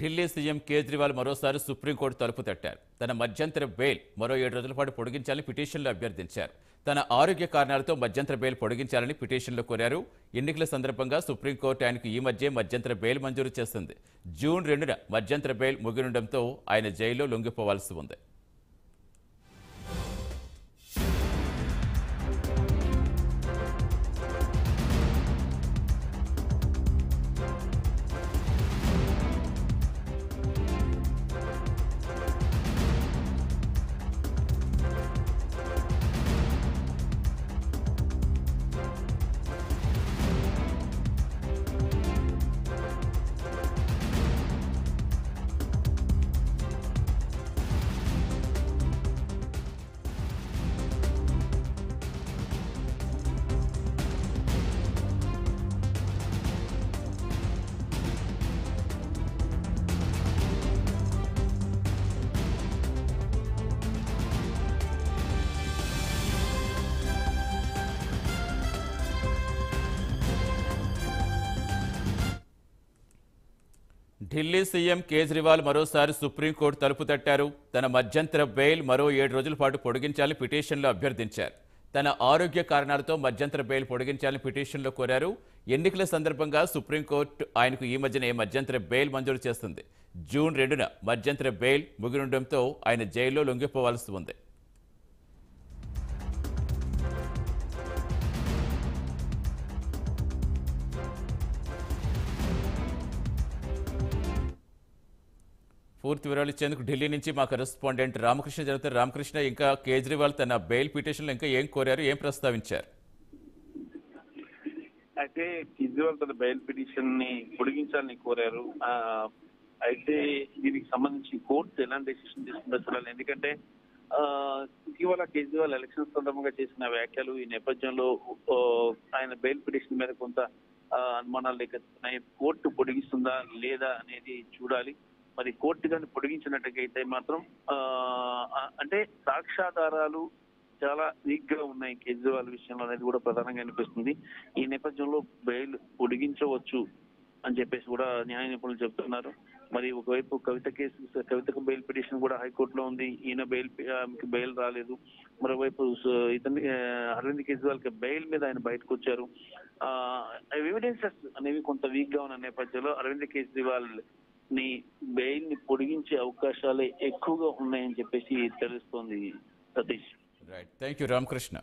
Delhi CM Kejriwal మరోసారి supreme court తలుపు తట్టారు. తన మధ్యంతర బెయిల్ మరో 7 రోజుల పాటు పొడిగించాలని పిటిషన్లో అభ్యర్థించారు. తన ఆరోగ్య కారణాలతో మధ్యంతర బెయిల్ పొడిగించాలని పిటిషన్లో కోరారు. ఎన్నికల సందర్భంగా సుప్రీంకోర్టు ఆయనకు ఈ మధ్య మధ్యంతర బెయిల్ మంజూరు చేసింది. జూన్ 2న మధ్యంతర బెయిల్ ముగినుండటంతో ఆయన జైల్లో లొంగిపోవాల్సి ఉంది. ఢిల్లీ సీఎం కేజ్రీవాల్ మరోసారి సుప్రీంకోర్టు తలుపు తట్టారు. తన మధ్యంతర బెయిల్ మరో 7 రోజుల పాటు పొడిగించాలని పిటిషన్లో అభ్యర్థించారు. తన ఆరోగ్య కారణాలతో మధ్యంతర బెయిల్ పొడిగించాలని పిటిషన్లో కోరారు. ఎన్నికల సందర్భంగా సుప్రీంకోర్టు ఆయనకు ఈ మధ్యనే మధ్యంతర బెయిల్ మంజూరు చేస్తుంది. జూన్ 2న మధ్యంతర బెయిల్ ముగినుండటంతో ఆయన జైల్లో లొంగిపోవాల్సి ఉంది. పూర్తి వివరాలు ఇచ్చేందుకు ఢిల్లీ నుంచి మా కరెస్పాండెంట్ రామకృష్ణ జరుగుతారు. రామకృష్ణ, ఇంకా కేజ్రీవాల్ తన బెయిల్ పిటిషన్లో ఇంకా ఏం కోరారు, ఏం ప్రస్తావించారు? అయితే కేజ్రీవాల్ తన బెయిల్ పిటిషన్ ని పొడిగించాలని కోరారు. అయితే దీనికి సంబంధించి కోర్టు ఎలాంటి డెసిషన్ తీసుకుంటే చూడాలి. ఎందుకంటే ఇటీవల కేజ్రీవాల్ ఎలక్షన్ సందర్భంగా చేసిన వ్యాఖ్యలు ఈ నేపథ్యంలో ఆయన బెయిల్ పిటిషన్ మీద కొంత అనుమానాలు లేకపోతున్నాయి. కోర్టు పొడిగిస్తుందా లేదా అనేది చూడాలి. మరి కోర్టు కానీ పొడిగించినట్టుగైతే మాత్రం అంటే సాక్ష్యాధారాలు చాలా వీక్ గా ఉన్నాయి కేజ్రీవాల్ విషయంలో అనేది కూడా ప్రధానంగా అనిపిస్తుంది. ఈ నేపథ్యంలో బెయిల్ పొడిగించవచ్చు అని చెప్పేసి కూడా న్యాయ నిపుణులు చెప్తున్నారు. మరి ఒకవైపు కవితకు బెయిల్ పిటిషన్ కూడా హైకోర్టులో ఉంది. ఈయన బెయిల్ రాలేదు. మరోవైపు ఇతని అరవింద్ కేజ్రీవాల్ కి బెయిల్ మీద ఆయన బయటకు వచ్చారు. ఎవిడెన్సెస్ అనేవి కొంత వీక్ గా ఉన్న నేపథ్యంలో అరవింద్ కేజ్రీవాల్ ని బెయిల్ ని పొడిగించే అవకాశాలే ఎక్కువగా ఉన్నాయని చెప్పేసి తెలుస్తోంది Satish. Right, thank you Ramakrishna.